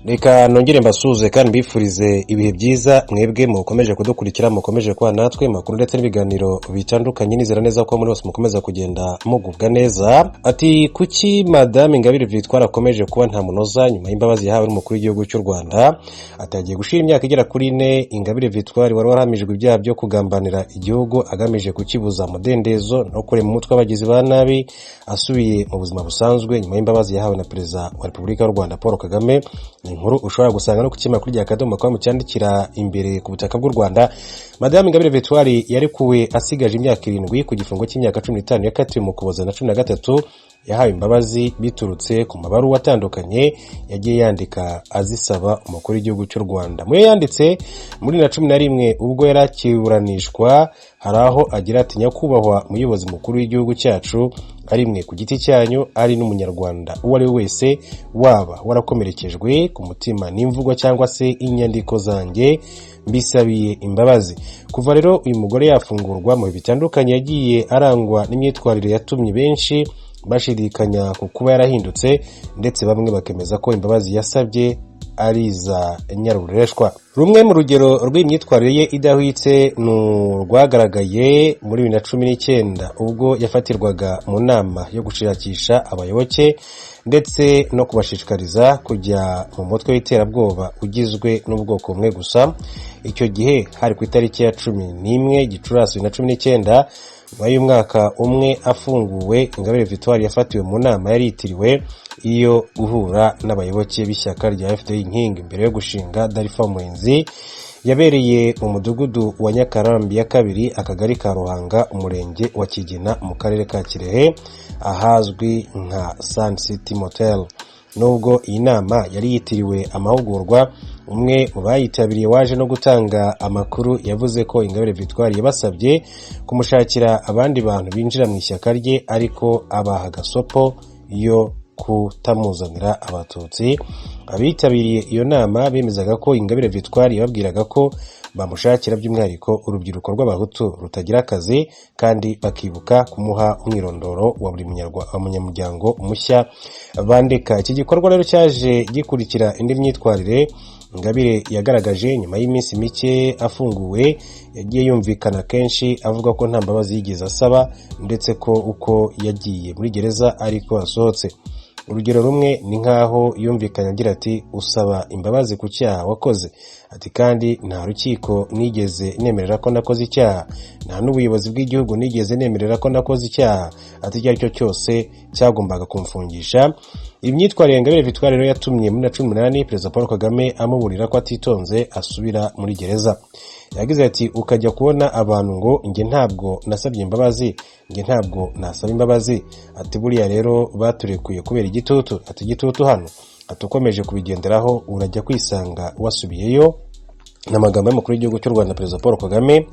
Reka nongere mbasuze kandi mbifurize ibihe byiza mwebwe mukomeje kudukurikira, mukomeje kwa natwe makuru ndetse n'ibiganiro bitandukanye. Nizera neza ko muri hose mukomeza kugenda mugubwa neza. Ati kuki Madame Ingabire Victoire akomeje kuba nta munoza nyuma y'imbabazi yahawe n'umukuru w'igihugu cy'u Rwanda. Atagiye gushira imyaka igera kuri 4 Ingabire Victoire wari warahamijwe ibyaha byo kugambanira igihugu agamije kukibuza mudendezo no kurema umutwe abagizi ba nabi, asubiye mu buzima busanzwe nyuma y'imbabazi yahawe na Perezida wa Repubulika y'u Rwanda Paul Kagame. Inkuru ushobora gusanga no kukima kuri Akadomo kwa mucyandikira imbere ku butaka bw'u Rwanda. Madame Ingabire Victoire yarekuwe asigaje imyaka 7 ku gifungo cy'imyaka 15 yakatiwe mu Kuboza na 13. Yahawe imbabazi biturutse ku mabaruwa atandukanye yagiye yandika azisaba umukuru w'igihugu cy'u Rwanda. Muri yanditse muri na 11 ubwo yarakiburanishwa, haraho agira ati: nyakubahwa muyobozi mukuru w'igihugu cyacu, ari mwe ku giti cyanyu ari n'umunyarwanda uwo ari wese waba warakomerekejwe ku mutima n'imvugo cyangwa se inyandiko zanjye, mbisabiye imbabazi. Kuva rero uyu mugore yafungurwa mu bitandukanye, yagiye arangwa n'imyitwarire yatumye benshi bashidikanya ku kuba yarahindutse, ndetse bamwe bakemeza ko imbabazi yasabye ari za nyarureshwa. Rumwe mu rugero rw'imyitwarire ye idahwitse rwagaragaye muri 2019 ubwo yafatirwaga mu nama yo gushakisha abayoboke ndetse no kubashishikariza kujya mu mutwe w'iterabwoba ugizwe n'ubwoko bumwe gusa. Icyo gihe hari ku itariki ya 11 Gicurasi 2019. Nyuma y'umwaka umwe afunguwe, Ingabire Victoire yafatiwe mu nama yari yitiriwe iyo guhura n'abayoboke b'ishyaka rya FDI inkingi mbere yo gushinga Darifa Murenzi, yabereye mu mudugudu wa Nyakarambi ya 2 akagari ka Ruhanga umurenge wa Kigina mu karere ka Kirehe ahazwi nka Sun City Motel. Nubwo iyi nama yari yitiriwe amahugurwa, umwe mu bayitabiriye waje no gutanga amakuru yavuze ko Ingabire Victoire yabasabye kumushakira abandi bantu binjira mu ishyaka rye, ariko abaha gasopo yo kutamuzanira abatutsi. Abitabiriye iyo nama bemezaga ko Ingabire Victoire yababwiraga ko bamushakira by'umwihariko urubyiruko rw'abahutu rutagira akazi, kandi bakibuka kumuha umwirondoro wa buri munyamuryango mushya bandika. Iki gikorwa rero cyaje gikurikira indi myitwarire Ingabire yagaragaje nyuma y'iminsi mike afunguwe. Yagiye yumvikana kenshi avuga ko nta mbabazi yigeze asaba, ndetse ko uko yagiye muri gereza ariko asohotse. Urugero rumwe ni nkaho yumvikanye agira ati: usaba imbabazi ku cyaha wakoze. Ati kandi nta rukiko nigeze nemerera ko nakoze icyaha, nta n'ubuyobozi bw'igihugu nigeze nemerera ko nakoze icyaha. Ati icyo aricyo cyose cyagombaga kumfungisha. Imyitwarire Ingabire Victoire rero yatumye muri 2018 Perezida Paul Kagame amuburira ko atitonze asubira muri gereza. Yagize ati: ukajya kubona abantu ngo nge ntabwo nasabye imbabazi, nge ntabwo nasaba imbabazi. Ati buriya rero baturekuye kubera igitutu. Ati igitutu hano atukomeje kubigenderaho urajya kwisanga wasubiyeyo. N'amagambo y'umukuru w'igihugu cy'u Rwanda Perezida Paul Kagame.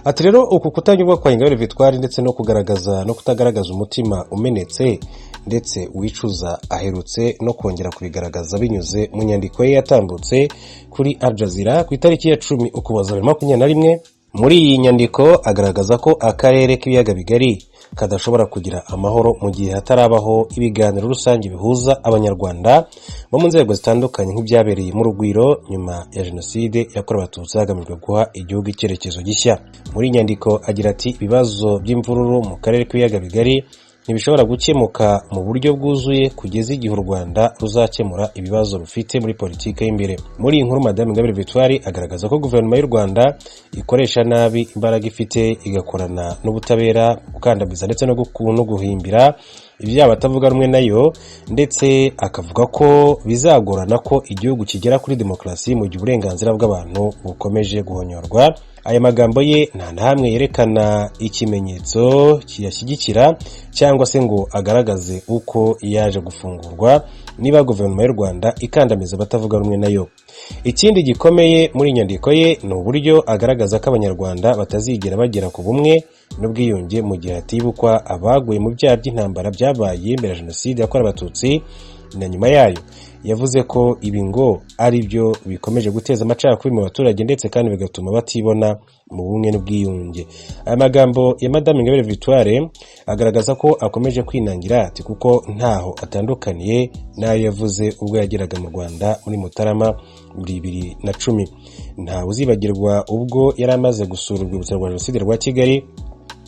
Ati rero uku kutanyurwa kwa Ingabire Victoire ndetse no kugaragaza no kutagaragaza umutima umenetse ndetse wicuza, aherutse no kongera kubigaragaza binyuze mu nyandiko ye yatambutse kuri Al Jazeera ku itariki ya 10 Ukuboza 2021. Muri iyi nyandiko agaragaza ko akarere k'ibiyaga bigari kadashobora kugira amahoro mu gihe hatarabaho ibiganiro rusange bihuza abanyarwanda bo mu nzego zitandukanye nk'ibyabereye mu Rugwiro nyuma ya Jenoside yakorewe Abatutsi hagamijwe guha igihugu icyerekezo gishya. Muri nyandiko agira ati: ibibazo by'imvururu mu karere k'ibiyaga bigari ntibishobora gukemuka mu buryo bwuzuye kugeza igihe u Rwanda ruzakemura ibibazo rufite muri politike y'imbere. Muri iyi nkuru Madame Ingabire Victoire agaragaza ko guverinoma y'u Rwanda ikoresha nabi imbaraga ifite igakorana n'ubutabera gukandamiza ndetse no guhimbira ibyaha batavuga rumwe nayo, ndetse akavuga ko bizagorana ko igihugu kigera kuri demokarasi mu gihe uburenganzira bw'abantu bukomeje guhonyorwa. Aya magambo ye nta na hamwe yerekana ikimenyetso kiyashyigikira cyangwa se ngo agaragaze uko yaje gufungurwa niba guverinoma y'u Rwanda ikandamiza abatavuga rumwe nayo. Ikindi gikomeye muri nyandiko ye ni uburyo agaragaza ko abanyarwanda batazigera bagera ku bumwe n'ubwiyunge mu gihe hatibukwa abaguye mu byaha by'intambara byabaye mbere ya Jenoside yakorewe Abatutsi na nyuma yayo. yavuze ko ibi ngo ari byo bikomeje guteza amacakubiri mu baturage ndetse kandi bigatuma batibona mu bumwe n'ubwiyunge. Aya magambo ya Madame Ingabire Victoire agaragaza ko akomeje kwinangira ati kuko ntaho atandukaniye n'ayo yavuze ubwo yageraga mu Rwanda muri Mutarama 2010. Nta uzibagirwa ubwo yari amaze gusura urwibutso rwa Jenoside rwa Kigali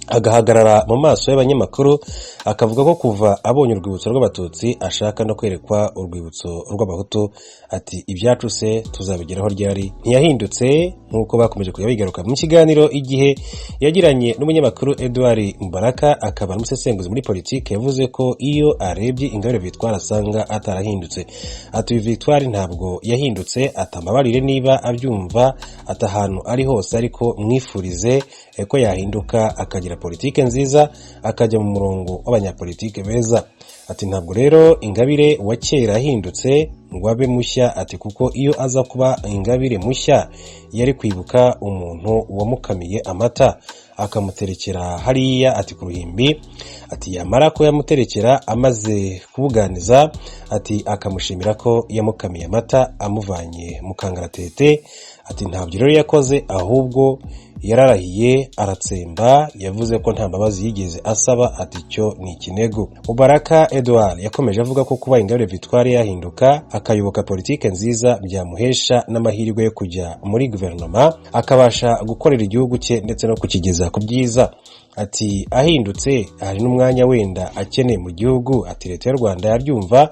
agahagarara mu maso y'abanyamakuru akavuga ko kuva abonye urwibutso rw'abatutsi ashaka no kwerekwa urwibutso rw'abahutu. Ati ibyacu se tuzabigeraho ryari? Ntiyahindutse nk'uko bakomeje kujya bigaruka mu kiganiro igihe yagiranye n'umunyamakuru Edouard Mbaraka akaba n'umusesenguzi muri politike. Yavuze ko iyo arebye Ingabire Victoire asanga atarahindutse. Ati Victoire ntabwo yahindutse, atamabarire niba abyumva atahantu ari hose, ariko mwifurize ko yahinduka akagira politike nziza akajya mu murongo w'abanyapolitike beza. Ati ntabwo rero Ingabire wa kera ahindutse ngo abe mushya. Ati kuko iyo aza kuba Ingabire mushya yari kwibuka umuntu wamukamiye amata akamuterekera hariya ati ku ruhimbi. Ati yamara ko yamuterekera amaze kubuganiza ati akamushimira ko yamukamiye amata amuvanye mu kangaratete. Ati ntabyo rero yakoze, ahubwo yararahiye aratsemba. Yavuze ko nta mbabazi yigeze asaba. Ati cyo ni ikinego. Mubaraka Edouard yakomeje avuga ko kuba Ingabire Victoire yahinduka akayoboka politike nziza byamuhesha n'amahirwe yo kujya muri guverinoma akabasha gukorera igihugu cye ndetse no kukigeza ku byiza. Ati ahindutse hari n'umwanya wenda akeneye mu gihugu. Ati leta y'u Rwanda yaryumva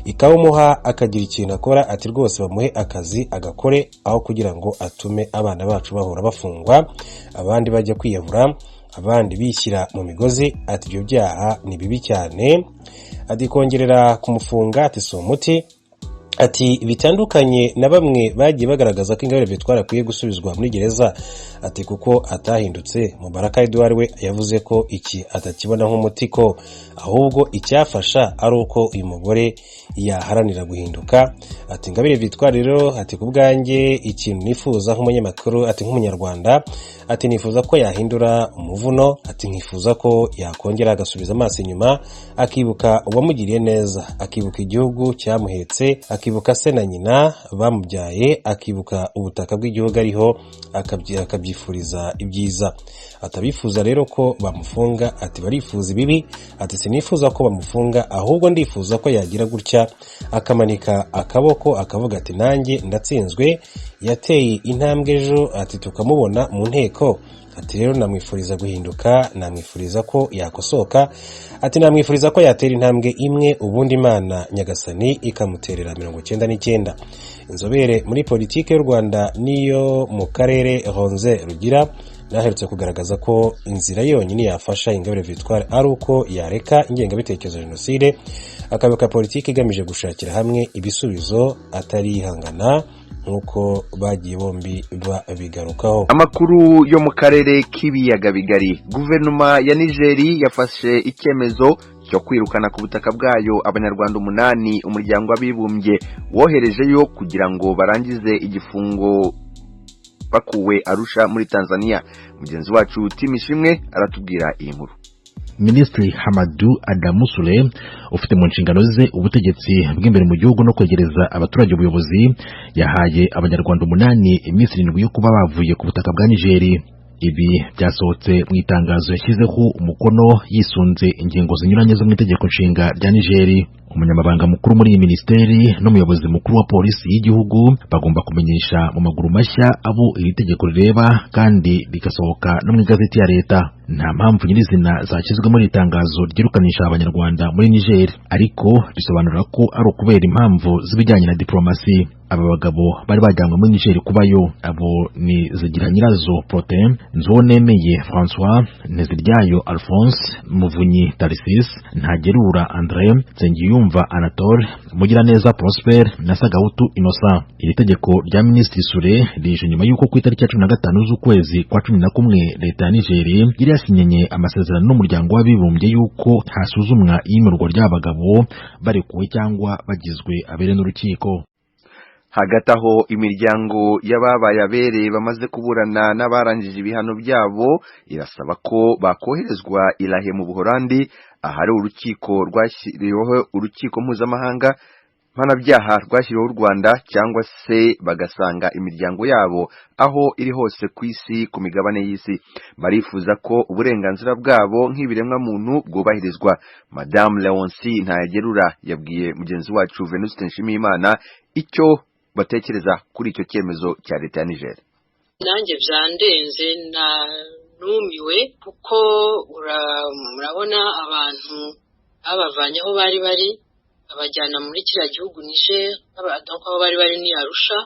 ikawumuha akagira ikintu akora. Ati rwose bamuhe akazi agakore aho kugira ngo atume abana bacu bahora bafungwa, abandi bajya kwiyahura, abandi bishyira mu migozi. Ati ibyo byaha ni bibi cyane. Ati kongerera kumufunga ati si umuti. Ati bitandukanye na bamwe bagiye bagaragaza ko Ingabire Victoire akwiye gusubizwa muri gereza. Ati kuko atahindutse. Mubaraka Edouard we yavuze ko iki atakibona nk'umuti, ko ahubwo icyafasha ari uko uyu mugore yaharanira guhinduka. Ati Ingabire Victoire rero ati kubwanjye ikintu nifuza nk'umunyamakuru, ati nk'umunyarwanda, ati nifuza ko yahindura umuvuno. Ati nkifuza ko yakongera agasubiza amaso inyuma akibuka uwamugiriye neza, akibuka igihugu cyamuhetse, akibuka se na nyina bamubyaye, akibuka ubutaka bw'igihugu ariho, akabyifuriza ibyiza. Atabifuza rero ko bamufunga. Ati barifuza ibibi. Ati sinifuza ko bamufunga, ahubwo ndifuza ko yagira gutya akamanika akaboko akavuga ati nanjye ndatsinzwe, yateye intambwe ejo. Ati tukamubona mu nteko. Ati rero namwifuriza guhinduka, namwifuriza ko yakosoka. Ati namwifuriza ko yatera intambwe imwe ubundi Imana Nyagasani ikamuterera 99. Inzobere muri politike y'u Rwanda niyo mu karere Ronze Rugira naherutse kugaragaza ko inzira yonyine yafasha Ingabire Victoire ari uko yareka ingengabitekerezo ya Jenoside akayoboka politike igamije gushakira hamwe ibisubizo atari ihangana nk'uko bagiye bombi babigarukaho. Amakuru yo mu karere k'ibiyaga bigari. Guverinoma ya Nigeria yafashe icyemezo cyo kwirukana ku butaka bwayo abanyarwanda 8 umuryango w'abibumbye woherejeyo kugira ngo barangize igifungo bakuwe Arusha muri Tanzania. Mugenzi wacu Timishimwe aratubwira iyi nkuru. Minisitiri Hamadu Adamu Sule ufite mu nshingano ze ubutegetsi bw'imbere mu gihugu no kwegereza abaturage ubuyobozi yahaye abanyarwanda 8 iminsi 7 yo kuba bavuye ku butaka bwa Nigeria. Ibi byasohotse mu itangazo yashyizeho umukono yisunze ingingo zinyuranye zo mu itegeko nshinga rya Nigeria. Umunyamabanga mukuru muri iyi ministeri n'umuyobozi mukuru wa polisi y'igihugu bagomba kumenyesha mu maguru mashya abo iri tegeko rireba kandi rikasohoka no mu igazeti ya leta. Nta mpamvu nyirizina zashyizwe muri itangazo ryirukanisha abanyarwanda muri Niger, ariko risobanura ko ari ukubera impamvu z'ibijyanye na diplomasi. Aba bagabo bari bajyanwe muri Niger kubayo. Abo ni Zigiranyirazo Protais, Nzonemeye François, Nteziryayo Alphonse, Muvunyi Tarsis, Ntagerura André, Nsengiyumva Anatole, Mugiraneza Prosper na Sagahutu Innocent. Iri tegeko rya Minisitiri Sule rije nyuma y'uko ku itariki ya 15 z'ukwezi kwa 11 leta ya Nigeria yasinyenye amasezerano n'umuryango w'abibumbye y'uko hasuzumwa iyimurwa ry'abagabo barekuwe cyangwa bagizwe abere n'urukiko. Hagati aho imiryango y'ababaye abere bamaze kuburana n'abarangije ibihano byabo irasaba ko bakoherezwa Irahe mu Buholandi ahari urukiko rwashyiriweho urukiko mpuzamahanga mpanabyaha rwashyiriweho u Rwanda cyangwa se bagasanga imiryango yabo aho iri hose ku isi ku migabane y'isi. Barifuza ko uburenganzira bwabo nk'ibiremwa muntu bwubahirizwa. Madame Leoncie Ntayagerura yabwiye mugenzi wacu Venuste Nshimiyimana icyo batekereza kuri icyo cyemezo cya leta ya Niger. Nanjye byandenze na numiwe kuko murabona abantu abavanye aho bari abajyana muri kiriya gihugu Niger, aho bari ni Arusha,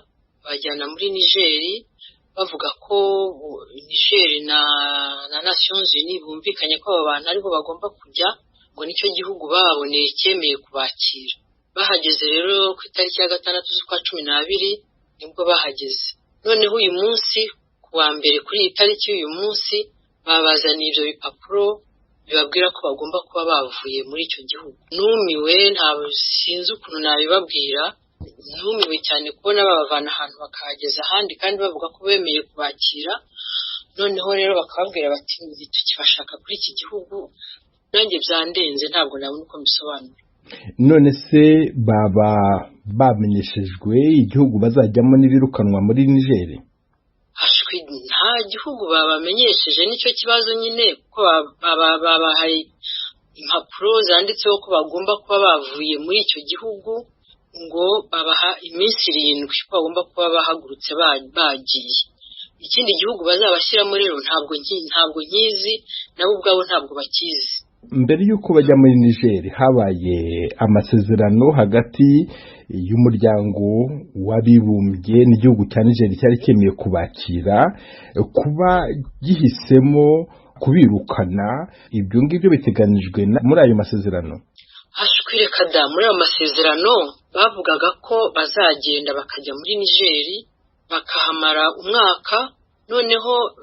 bajyana muri Niger bavuga ko Niger na Nations Unies bumvikanye ko abo bantu aribo bagomba kujya, ngo nicyo gihugu baboneye cyemeye kubakira. Bahageze rero ku itariki ya 6 z'ukwa 12 nibwo bahageze. Noneho uyu munsi kuwa mbere kuri iyi tariki uyu munsi babazaniye ibyo bipapuro bibabwira ko bagomba kuba bavuye muri icyo gihugu. Numiwe, ntabwo sinzi ukuntu nabibabwira. Numiwe cyane kubona babavana ahantu bakahageza ahandi kandi bavuga ko bemeye kubakira. Noneho rero bakababwira bati tukibashaka kuri iki gihugu. Nanjye byandenze ntabwo nabona uko mbisobanura. None se baba bamenyeshejwe igihugu bazajyamo n'ibirukanwa muri Niger? Nta gihugu babamenyesheje, nicyo kibazo nyine, kuko babahaye impapuro zanditseho ko bagomba kuba bavuye muri icyo gihugu, ngo babaha iminsi 7 ko bagomba kuba bahagurutse bagiye. Ikindi gihugu bazabashyiramo rero ntabwo nkizi, nabo ubwabo ntabwo bakizi. Mbere y'uko bajya muri Niger habaye amasezerano hagati y'umuryango w'abibumbye n'igihugu cya Niger cyari cyemeye kubakira. Kuba gihisemo kubirukana, ibyo ngibyo biteganijwe muri ayo masezerano? Ashwireka da, muri ayo masezerano bavugaga ko bazagenda bakajya muri Niger bakahamara umwaka. Noneho